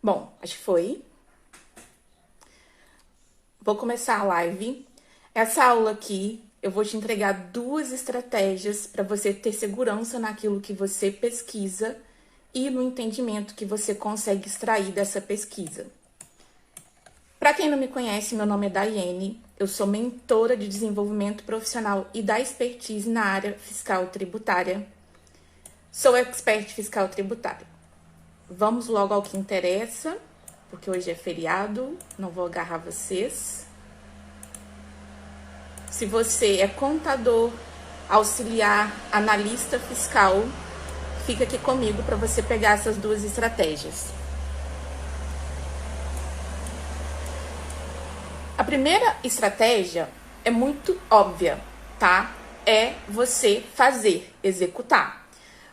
Bom, acho que foi. Vou começar a live. Essa aula aqui, eu vou te entregar 2 estratégias para você ter segurança naquilo que você pesquisa e no entendimento que você consegue extrair dessa pesquisa. Para quem não me conhece, meu nome é Daiane, eu sou mentora de desenvolvimento profissional e da expertise na área fiscal e tributária. Sou expert fiscal e tributária. Vamos logo ao que interessa, porque hoje é feriado, não vou agarrar vocês. Se você é contador, auxiliar, analista fiscal, fica aqui comigo para você pegar essas 2 estratégias. A primeira estratégia é muito óbvia, tá? É você fazer, executar.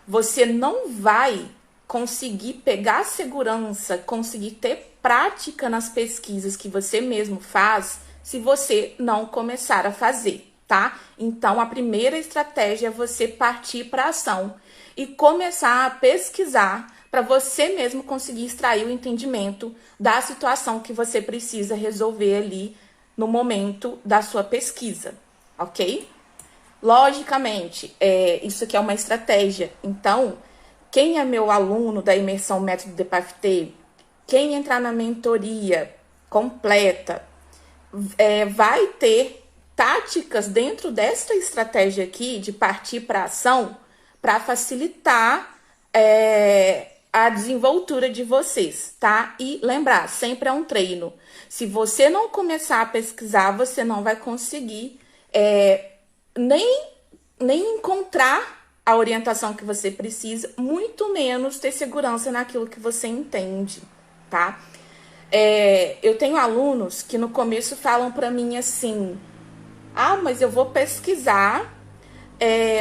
Você não vai conseguir pegar segurança, conseguir ter prática nas pesquisas que você mesmo faz se você não começar a fazer, tá? Então, a primeira estratégia é você partir para a ação e começar a pesquisar para você mesmo conseguir extrair o entendimento da situação que você precisa resolver ali no momento da sua pesquisa, ok? Logicamente, isso aqui é uma estratégia. Então, quem é meu aluno da imersão Método DPAFT, quem entrar na mentoria completa, vai ter táticas dentro desta estratégia aqui de partir para ação para facilitar a desenvoltura de vocês, tá? E lembrar, sempre é um treino. Se você não começar a pesquisar, você não vai conseguir nem encontrar a orientação que você precisa, muito menos ter segurança naquilo que você entende, tá? Eu tenho alunos que no começo falam para mim assim: mas eu vou pesquisar,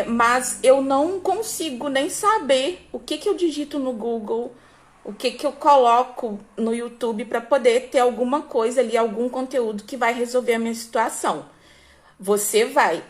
mas eu não consigo nem saber o que eu digito no Google, o que eu coloco no YouTube para poder ter alguma coisa ali, algum conteúdo que vai resolver a minha situação. Você vai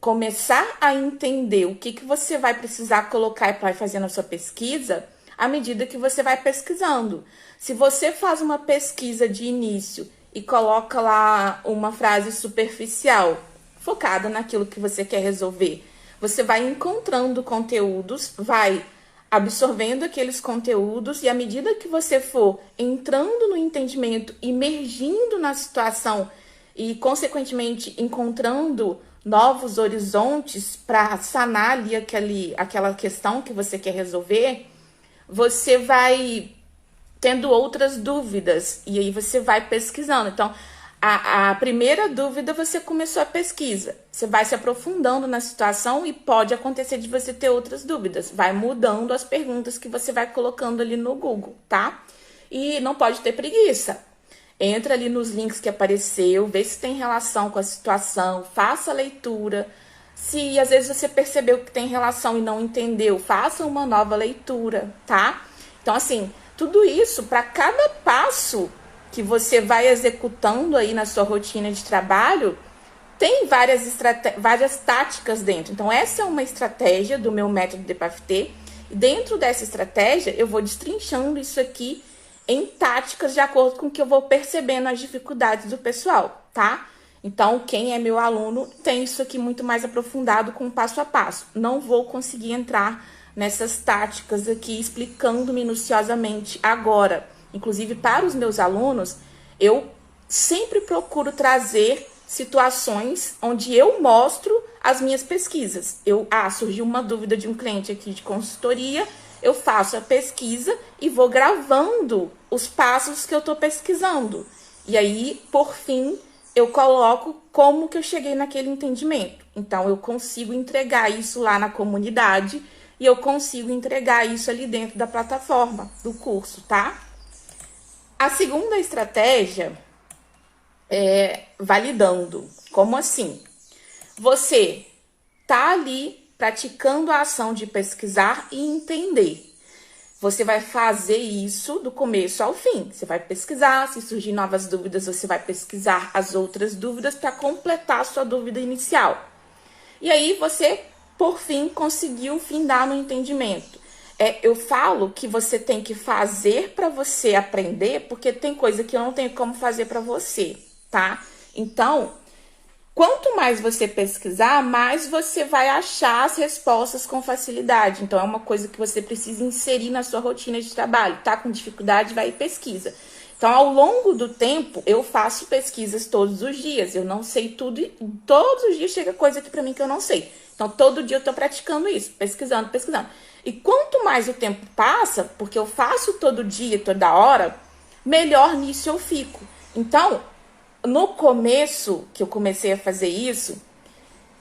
começar a entender o que você vai precisar colocar para fazer na sua pesquisa à medida que você vai pesquisando. Se você faz uma pesquisa de início e coloca lá uma frase superficial, focada naquilo que você quer resolver, você vai encontrando conteúdos, vai absorvendo aqueles conteúdos e à medida que você for entrando no entendimento, imergindo na situação e, consequentemente, encontrando novos horizontes para sanar ali aquela questão que você quer resolver, você vai tendo outras dúvidas e aí você vai pesquisando. Então, a primeira dúvida, você começou a pesquisa. Você vai se aprofundando na situação e pode acontecer de você ter outras dúvidas. Vai mudando as perguntas que você vai colocando ali no Google, tá? E não pode ter preguiça. Entra ali nos links que apareceu, vê se tem relação com a situação, faça a leitura. Se às vezes você percebeu que tem relação e não entendeu, faça uma nova leitura, tá? Então, assim, tudo isso para cada passo que você vai executando aí na sua rotina de trabalho, tem várias táticas dentro. Então, essa é uma estratégia do meu método DPAFT. E dentro dessa estratégia, eu vou destrinchando isso aqui em táticas de acordo com o que eu vou percebendo as dificuldades do pessoal, tá? Então, quem é meu aluno tem isso aqui muito mais aprofundado com passo a passo. Não vou conseguir entrar nessas táticas aqui explicando minuciosamente agora. Inclusive, para os meus alunos, eu sempre procuro trazer situações onde eu mostro as minhas pesquisas. Surgiu uma dúvida de um cliente aqui de consultoria, eu faço a pesquisa e vou gravando os passos que eu estou pesquisando. E aí, por fim, eu coloco como que eu cheguei naquele entendimento. Então, eu consigo entregar isso lá na comunidade e eu consigo entregar isso ali dentro da plataforma do curso, tá? A segunda estratégia é validando. Como assim? Você tá ali praticando a ação de pesquisar e entender. Você vai fazer isso do começo ao fim. Você vai pesquisar, se surgir novas dúvidas, você vai pesquisar as outras dúvidas para completar a sua dúvida inicial. E aí você, por fim, conseguiu findar no entendimento. Eu falo que você tem que fazer para você aprender, porque tem coisa que eu não tenho como fazer para você, tá? Então, quanto mais você pesquisar, mais você vai achar as respostas com facilidade. Então, é uma coisa que você precisa inserir na sua rotina de trabalho. Tá com dificuldade, vai e pesquisa. Então, ao longo do tempo, eu faço pesquisas todos os dias. Eu não sei tudo e todos os dias chega coisa aqui pra mim que eu não sei. Então, todo dia eu tô praticando isso, pesquisando, pesquisando. E quanto mais o tempo passa, porque eu faço todo dia, toda hora, melhor nisso eu fico. Então, no começo, que eu comecei a fazer isso,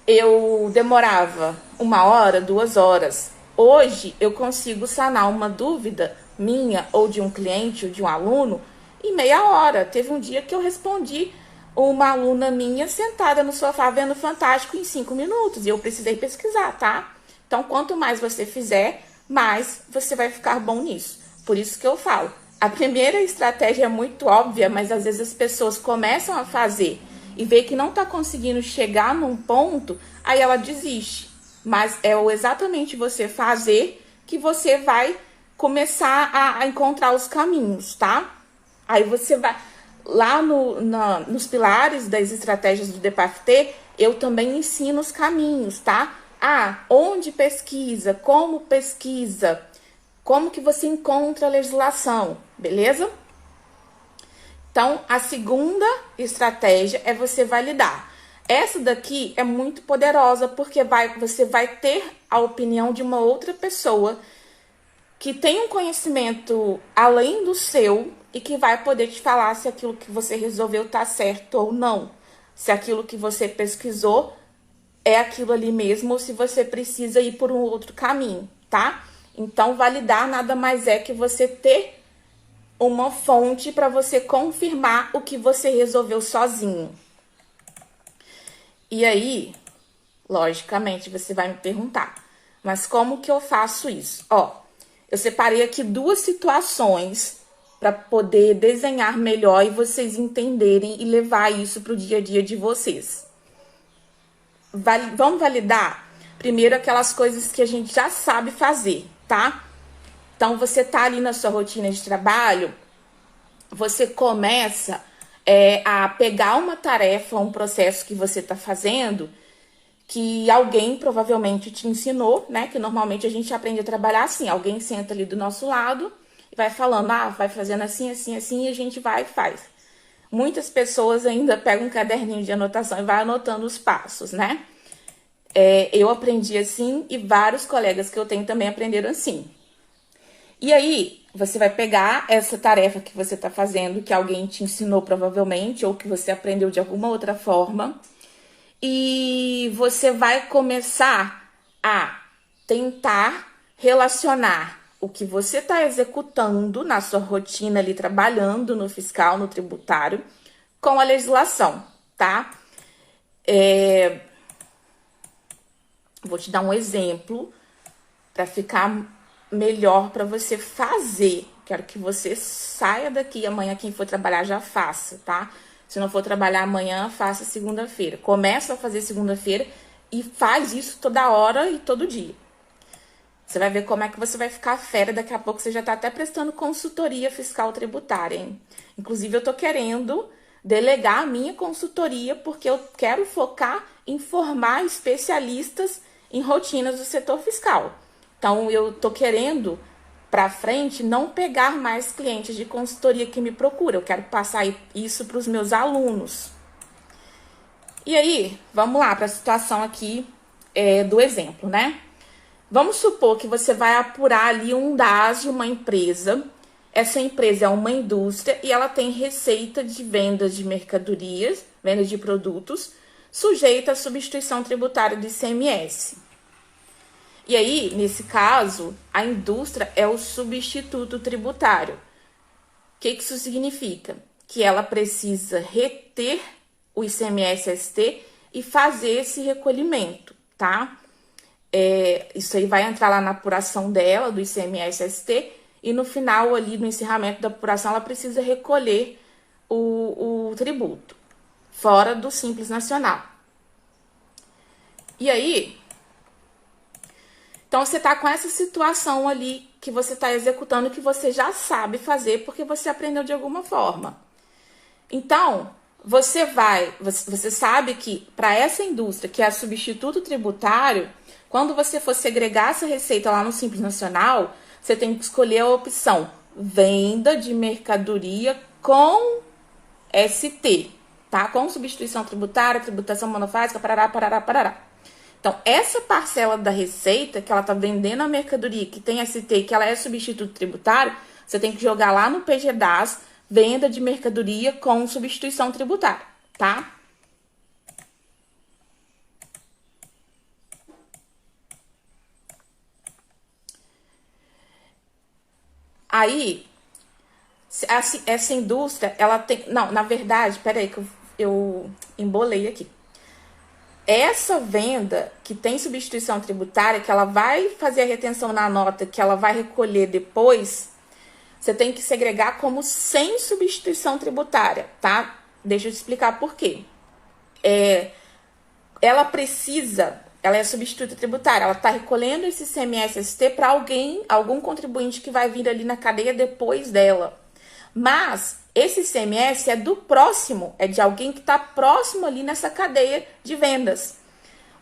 eu demorava 1 hora, 2 horas. Hoje, eu consigo sanar uma dúvida minha, ou de um cliente, ou de um aluno, em meia hora. Teve um dia que eu respondi uma aluna minha sentada no sofá vendo Fantástico em 5 minutos. E eu precisei pesquisar, tá? Então, quanto mais você fizer, mais você vai ficar bom nisso. Por isso que eu falo. A primeira estratégia é muito óbvia, mas às vezes as pessoas começam a fazer e vê que não está conseguindo chegar num ponto, aí ela desiste. Mas é exatamente você fazer que você vai começar a encontrar os caminhos, tá? Aí você vai... Lá nos pilares das estratégias do DPAFT, eu também ensino os caminhos, tá? Onde pesquisa, como que você encontra a legislação, beleza? Então, a segunda estratégia é você validar. Essa daqui é muito poderosa, porque você vai ter a opinião de uma outra pessoa que tem um conhecimento além do seu e que vai poder te falar se aquilo que você resolveu tá certo ou não. Se aquilo que você pesquisou é aquilo ali mesmo ou se você precisa ir por um outro caminho, tá? Então, validar nada mais é que você ter uma fonte para você confirmar o que você resolveu sozinho. E aí, logicamente, você vai me perguntar, mas como que eu faço isso? Eu separei aqui 2 situações para poder desenhar melhor e vocês entenderem e levar isso para o dia a dia de vocês. Vamos validar primeiro aquelas coisas que a gente já sabe fazer, tá? Então, você tá ali na sua rotina de trabalho, você começa a pegar uma tarefa, um processo que você tá fazendo, que alguém provavelmente te ensinou, né? Que normalmente a gente aprende a trabalhar assim. Alguém senta ali do nosso lado e vai falando, vai fazendo assim, assim, assim, e a gente vai e faz. Muitas pessoas ainda pegam um caderninho de anotação e vai anotando os passos, né? Eu aprendi assim e vários colegas que eu tenho também aprenderam assim. E aí, você vai pegar essa tarefa que você tá fazendo, que alguém te ensinou provavelmente, ou que você aprendeu de alguma outra forma, e você vai começar a tentar relacionar o que você está executando na sua rotina ali, trabalhando no fiscal, no tributário, com a legislação, tá? Vou te dar um exemplo para ficar melhor para você fazer. Quero que você saia daqui amanhã, quem for trabalhar já faça, tá? Se não for trabalhar amanhã, faça segunda-feira. Começa a fazer segunda-feira e faz isso toda hora e todo dia. Você vai ver como é que você vai ficar fera. Daqui a pouco você já tá até prestando consultoria fiscal tributária, hein? Inclusive, eu tô querendo delegar a minha consultoria porque eu quero focar em formar especialistas em rotinas do setor fiscal. Então, eu tô querendo, para frente, não pegar mais clientes de consultoria que me procuram. Eu quero passar isso para os meus alunos. E aí, vamos lá para a situação aqui do exemplo, né? Vamos supor que você vai apurar ali um DAS de uma empresa. Essa empresa é uma indústria e ela tem receita de vendas de mercadorias, vendas de produtos, sujeita à substituição tributária do ICMS. E aí, nesse caso, a indústria é o substituto tributário. O que isso significa? Que ela precisa reter o ICMS-ST e fazer esse recolhimento, tá? Isso aí vai entrar lá na apuração dela, do ICMS-ST, e no final ali, no encerramento da apuração, ela precisa recolher o tributo, fora do Simples Nacional. E aí... Então, você tá com essa situação ali que você está executando, que você já sabe fazer, porque você aprendeu de alguma forma. Então, você sabe que para essa indústria, que é substituto tributário, quando você for segregar essa receita lá no Simples Nacional, você tem que escolher a opção venda de mercadoria com ST, tá? Com substituição tributária, tributação monofásica, parará, parará, parará. Então, essa parcela da receita que ela está vendendo a mercadoria que tem ST e que ela é substituto tributário, você tem que jogar lá no PGDAS, venda de mercadoria com substituição tributária, tá? Aí, essa indústria, ela tem... Não, na verdade, peraí que eu embolei aqui. Essa venda que tem substituição tributária, que ela vai fazer a retenção na nota, que ela vai recolher depois, você tem que segregar como sem substituição tributária, tá? Deixa eu te explicar por quê. Ela é substituta tributária, ela está recolhendo esse CMS-ST para algum contribuinte que vai vir ali na cadeia depois dela. Mas esse ICMS é do próximo, é de alguém que está próximo ali nessa cadeia de vendas.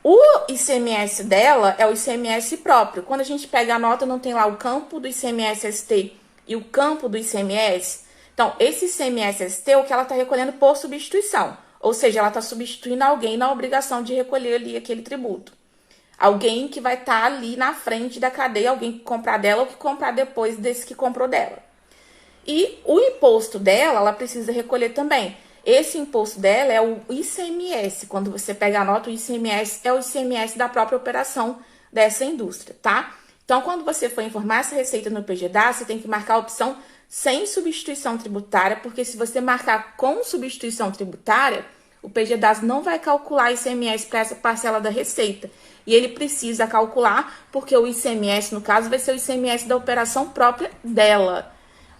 O ICMS dela é o ICMS próprio. Quando a gente pega a nota, não tem lá o campo do ICMS-ST e o campo do ICMS. Então, esse ICMS-ST é o que ela está recolhendo por substituição. Ou seja, ela está substituindo alguém na obrigação de recolher ali aquele tributo. Alguém que vai estar ali na frente da cadeia, alguém que comprar dela ou que comprar depois desse que comprou dela. E o imposto dela, ela precisa recolher também. Esse imposto dela é o ICMS. Quando você pega a nota, o ICMS é o ICMS da própria operação dessa indústria, tá? Então, quando você for informar essa receita no PGDAS, você tem que marcar a opção sem substituição tributária, porque se você marcar com substituição tributária, o PGDAS não vai calcular ICMS para essa parcela da receita. E ele precisa calcular, porque o ICMS, no caso, vai ser o ICMS da operação própria dela.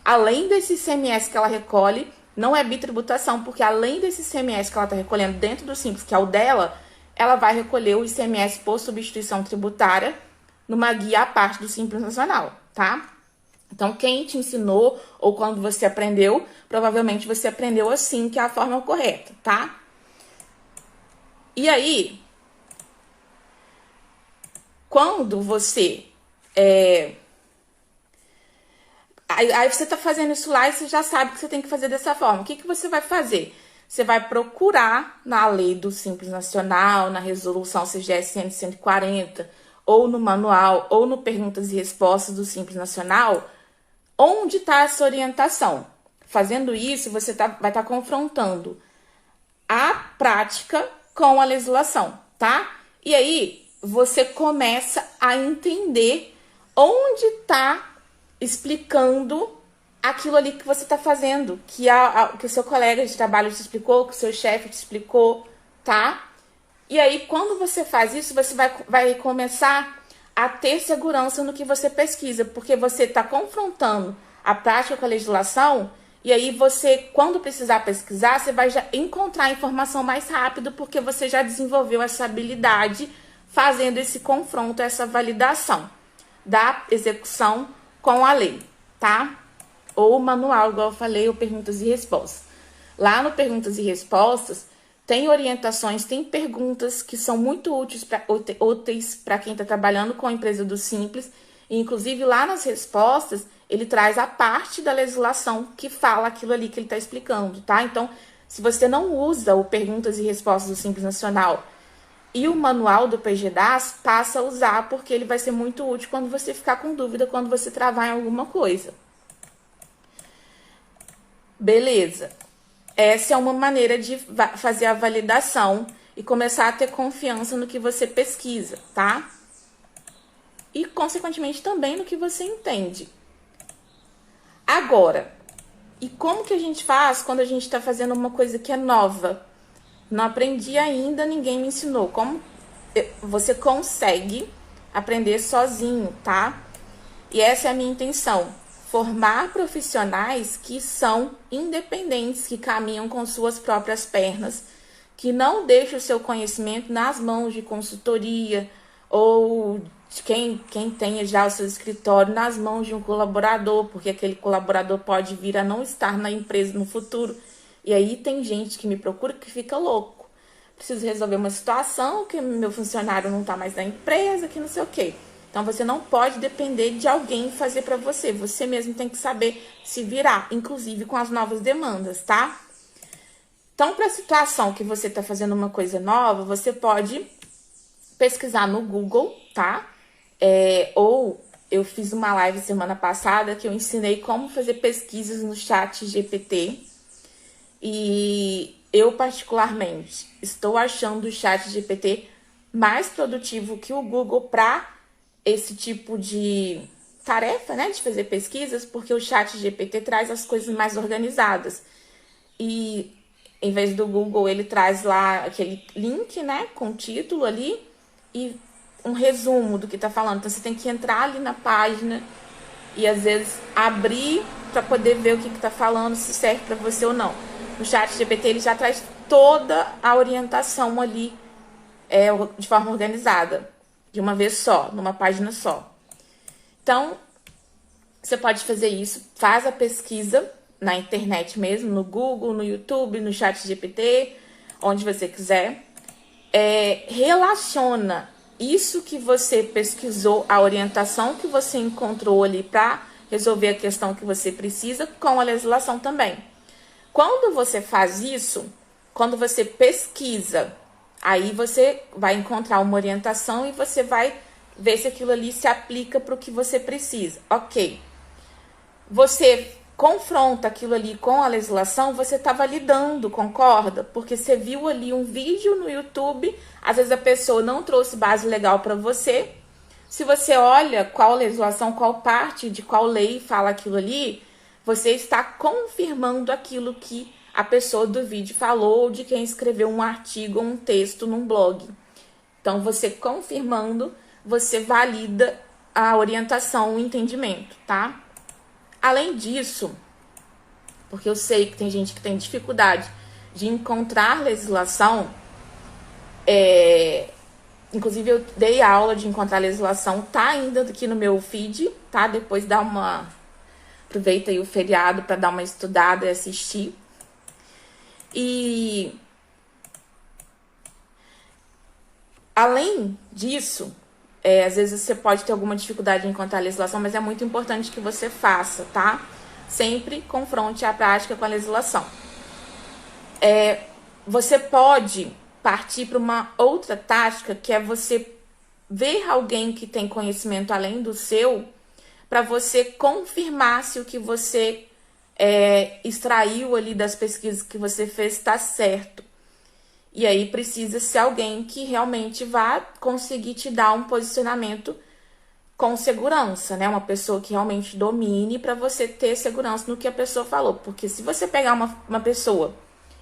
Além desse ICMS que ela recolhe, não é bitributação, porque além desse ICMS que ela está recolhendo dentro do Simples, que é o dela, ela vai recolher o ICMS por substituição tributária numa guia à parte do Simples Nacional, tá? Então, quem te ensinou, ou quando você aprendeu, provavelmente você aprendeu assim, que é a forma correta, tá? E aí, quando você... Aí você tá fazendo isso lá e você já sabe que você tem que fazer dessa forma. O que você vai fazer? Você vai procurar na lei do Simples Nacional, na resolução CGSN 140, ou no manual, ou no Perguntas e Respostas do Simples Nacional, onde está essa orientação. Fazendo isso, você vai estar confrontando a prática com a legislação, tá? E aí, você começa a entender onde está explicando aquilo ali que você está fazendo, que o seu colega de trabalho te explicou, que o seu chefe te explicou, tá? E aí, quando você faz isso, você vai começar a ter segurança no que você pesquisa, porque você está confrontando a prática com a legislação, e aí você, quando precisar pesquisar, você vai já encontrar a informação mais rápido, porque você já desenvolveu essa habilidade fazendo esse confronto, essa validação da execução com a lei, tá? Ou manual, igual eu falei, ou perguntas e respostas. Lá no Perguntas e Respostas, tem orientações, tem perguntas que são muito úteis para quem está trabalhando com a empresa do Simples. E, inclusive, lá nas respostas, ele traz a parte da legislação que fala aquilo ali que ele está explicando, tá? Então, se você não usa o Perguntas e Respostas do Simples Nacional e o manual do PGDAS, passa a usar, porque ele vai ser muito útil quando você ficar com dúvida, quando você travar em alguma coisa. Beleza. Essa é uma maneira de fazer a validação e começar a ter confiança no que você pesquisa, tá? E, consequentemente, também no que você entende. Agora, e como que a gente faz quando a gente está fazendo uma coisa que é nova? Não aprendi ainda, ninguém me ensinou. Como você consegue aprender sozinho, tá? E essa é a minha intenção. Formar profissionais que são independentes, que caminham com suas próprias pernas, que não deixam o seu conhecimento nas mãos de consultoria ou de quem tenha já o seu escritório nas mãos de um colaborador, porque aquele colaborador pode vir a não estar na empresa no futuro. E aí tem gente que me procura que fica louco. Preciso resolver uma situação, que meu funcionário não está mais na empresa, que não sei o quê. Então, você não pode depender de alguém fazer para você. Você mesmo tem que saber se virar, inclusive com as novas demandas, tá? Então, para a situação que você está fazendo uma coisa nova, você pode pesquisar no Google, tá? Ou eu fiz uma live semana passada que eu ensinei como fazer pesquisas no chat GPT. E eu, particularmente, estou achando o chat GPT mais produtivo que o Google para esse tipo de tarefa, né? De fazer pesquisas, porque o chat GPT traz as coisas mais organizadas. E em vez do Google, ele traz lá aquele link, né? Com o título ali e um resumo do que tá falando. Então, você tem que entrar ali na página e, às vezes, abrir para poder ver o que tá falando, se serve para você ou não. O chat GPT, ele já traz toda a orientação ali de forma organizada, de uma vez só, numa página só. Então, você pode fazer isso, faz a pesquisa na internet mesmo, no Google, no YouTube, no chat GPT, onde você quiser. Relaciona isso que você pesquisou, a orientação que você encontrou ali para resolver a questão que você precisa, com a legislação também. Quando você faz isso, quando você pesquisa, aí você vai encontrar uma orientação e você vai ver se aquilo ali se aplica para o que você precisa. Ok. Você confronta aquilo ali com a legislação, você está validando, concorda? Porque você viu ali um vídeo no YouTube, às vezes a pessoa não trouxe base legal para você. Se você olha qual legislação, qual parte de qual lei fala aquilo ali, você está confirmando aquilo que a pessoa do vídeo falou, ou de quem escreveu um artigo ou um texto num blog. Então, você confirmando, você valida a orientação, o entendimento, tá? Além disso, porque eu sei que tem gente que tem dificuldade de encontrar legislação, inclusive eu dei aula de encontrar legislação, tá ainda aqui no meu feed, tá? Depois dá uma... aproveita aí o feriado para dar uma estudada e assistir. E além disso, às vezes você pode ter alguma dificuldade em encontrar a legislação, mas é muito importante que você faça, tá? Sempre confronte a prática com a legislação. Você pode partir para uma outra tática, que é você ver alguém que tem conhecimento além do seu, para você confirmar se o que você extraiu ali das pesquisas que você fez está certo. E aí precisa ser alguém que realmente vá conseguir te dar um posicionamento com segurança, né? Uma pessoa que realmente domine, para você ter segurança no que a pessoa falou. Porque se você pegar uma pessoa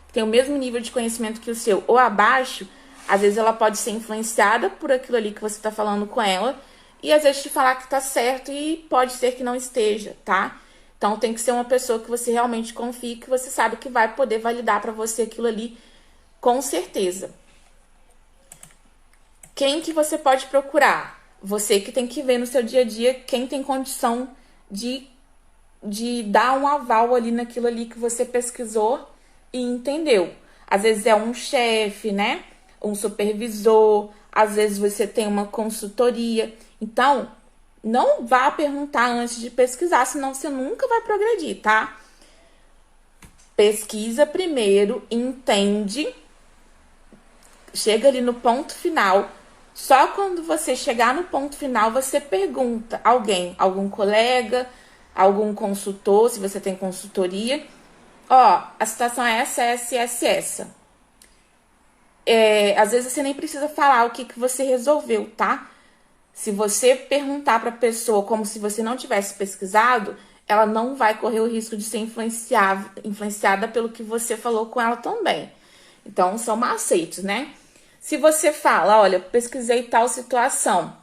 que tem o mesmo nível de conhecimento que o seu ou abaixo, às vezes ela pode ser influenciada por aquilo ali que você está falando com ela e às vezes te falar que tá certo e pode ser que não esteja, tá? Então tem que ser uma pessoa que você realmente confie, que você sabe que vai poder validar para você aquilo ali com certeza. Quem que você pode procurar? Você que tem que ver no seu dia a dia quem tem condição de dar um aval ali naquilo ali que você pesquisou e entendeu. Às vezes é um chefe, né? Um supervisor, às vezes você tem uma consultoria. Então, não vá perguntar antes de pesquisar, senão você nunca vai progredir, tá? Pesquisa primeiro, entende, chega ali no ponto final. Só quando você chegar no ponto final, você pergunta a alguém, algum colega, algum consultor, se você tem consultoria. Ó, a situação é essa. Às vezes você nem precisa falar o que você resolveu, tá? Se você perguntar para a pessoa como se você não tivesse pesquisado, ela não vai correr o risco de ser influenciada pelo que você falou com ela também. Então, são macetes, né? Se você fala, olha, pesquisei tal situação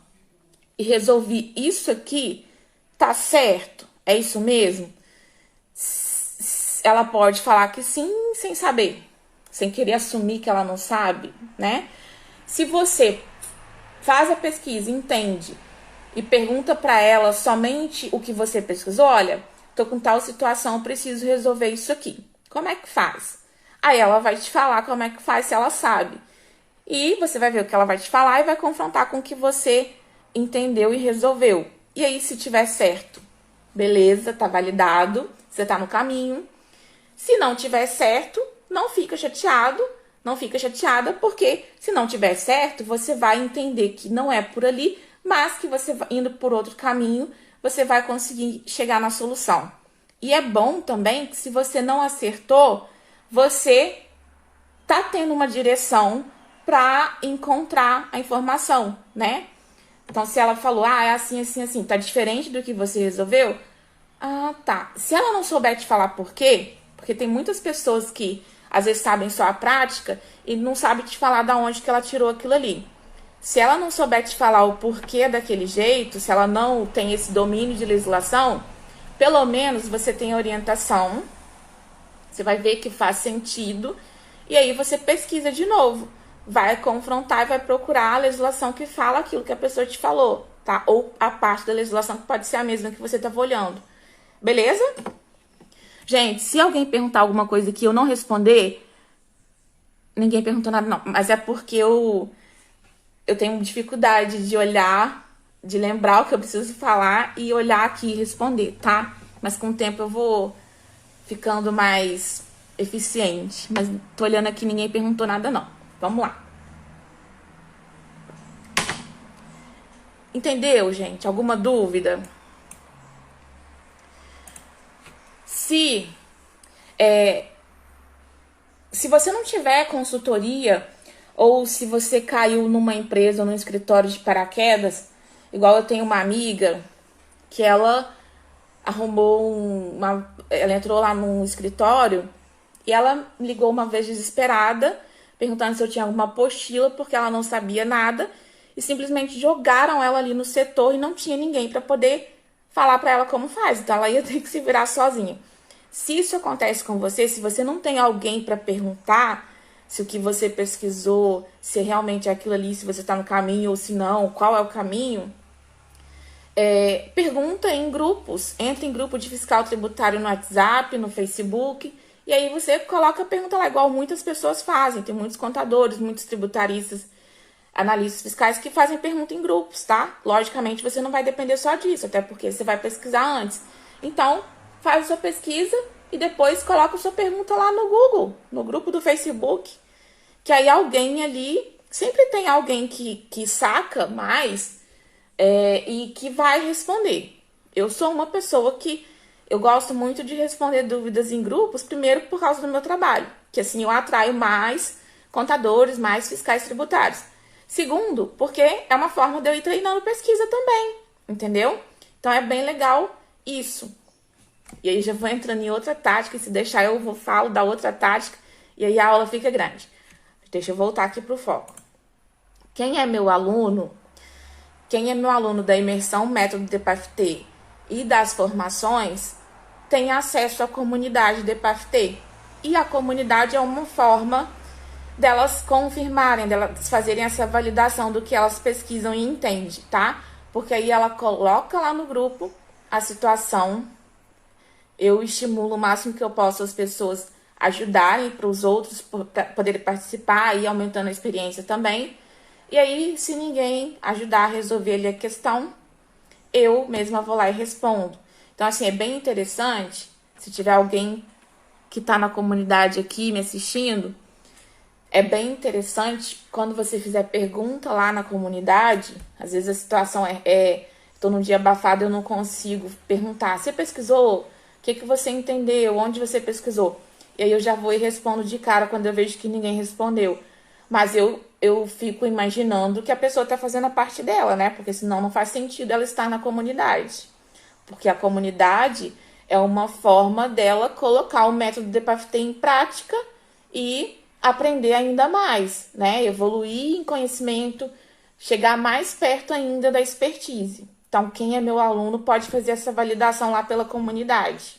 e resolvi isso aqui, tá certo? É isso mesmo? Ela pode falar que sim, sem saber, sem querer assumir que ela não sabe, né? Se você faz a pesquisa, entende e pergunta para ela somente o que você pesquisou, olha, tô com tal situação, preciso resolver isso aqui. Como é que faz? Aí ela vai te falar como é que faz, se ela sabe. E você vai ver o que ela vai te falar e vai confrontar com o que você entendeu e resolveu. E aí, se tiver certo, beleza, tá validado, você tá no caminho. Se não tiver certo, não fica chateado, não fica chateada, porque se não tiver certo, você vai entender que não é por ali, mas que você indo por outro caminho, você vai conseguir chegar na solução. E é bom também que se você não acertou, você tá tendo uma direção para encontrar a informação, né? Então, se ela falou, é assim, assim, assim, tá diferente do que você resolveu? Ah, tá. Se ela não souber te falar por quê, porque tem muitas pessoas que às vezes sabem só a prática e não sabem te falar da onde que ela tirou aquilo ali. Se ela não souber te falar o porquê daquele jeito, se ela não tem esse domínio de legislação, pelo menos você tem orientação, você vai ver que faz sentido, e aí você pesquisa de novo. Vai confrontar e vai procurar a legislação que fala aquilo que a pessoa te falou, tá? Ou a parte da legislação que pode ser a mesma que você estava olhando. Beleza? Gente, se alguém perguntar alguma coisa que eu não responder, ninguém perguntou nada não, mas é porque eu tenho dificuldade de olhar, de lembrar o que eu preciso falar e olhar aqui e responder, tá? Mas com o tempo eu vou ficando mais eficiente. Mas tô olhando aqui, ninguém perguntou nada não. Vamos lá. Entendeu, gente? Alguma dúvida? Se você não tiver consultoria, ou se você caiu numa empresa ou num escritório de paraquedas, igual eu tenho uma amiga que ela arrumou ela entrou lá num escritório e ela me ligou uma vez desesperada, perguntando se eu tinha alguma apostila, porque ela não sabia nada, e simplesmente jogaram ela ali no setor e não tinha ninguém para poder falar para ela como faz. Então ela ia ter que se virar sozinha. Se isso acontece com você, se você não tem alguém para perguntar se o que você pesquisou, se realmente é aquilo ali, se você está no caminho ou se não, qual é o caminho, pergunta em grupos. Entra em grupo de fiscal tributário no WhatsApp, no Facebook, e aí você coloca a pergunta lá, igual muitas pessoas fazem. Tem muitos contadores, muitos tributaristas, analistas fiscais que fazem pergunta em grupos, tá? Logicamente, você não vai depender só disso, até porque você vai pesquisar antes. Então, faz a sua pesquisa e depois coloca a sua pergunta lá no Google, no grupo do Facebook, que aí alguém ali, sempre tem alguém que saca mais e que vai responder. Eu sou uma pessoa que eu gosto muito de responder dúvidas em grupos, primeiro por causa do meu trabalho, que assim eu atraio mais contadores, mais fiscais tributários. Segundo, porque é uma forma de eu ir treinando pesquisa também, entendeu? Então é bem legal isso. E aí já vou entrando em outra tática, e se deixar eu falo da outra tática, e aí a aula fica grande. Deixa eu voltar aqui pro foco. Quem é meu aluno da imersão método DPAFT e das formações, tem acesso à comunidade DPAFT. E a comunidade é uma forma delas confirmarem, delas fazerem essa validação do que elas pesquisam e entendem, tá? Porque aí ela coloca lá no grupo a situação. Eu estimulo o máximo que eu posso as pessoas ajudarem para os outros poderem participar e aumentando a experiência também. E aí, se ninguém ajudar a resolver ali a questão, eu mesma vou lá e respondo. Então, assim, é bem interessante, se tiver alguém que está na comunidade aqui me assistindo, é bem interessante quando você fizer pergunta lá na comunidade. Às vezes a situação estou num dia abafado, eu não consigo perguntar. Você pesquisou? O que você entendeu? Onde você pesquisou? E aí eu já vou e respondo de cara quando eu vejo que ninguém respondeu. Mas eu fico imaginando que a pessoa está fazendo a parte dela, né? Porque senão não faz sentido ela estar na comunidade. Porque a comunidade é uma forma dela colocar o método DPAFT em prática e aprender ainda mais, né? Evoluir em conhecimento, chegar mais perto ainda da expertise. Então, quem é meu aluno pode fazer essa validação lá pela comunidade.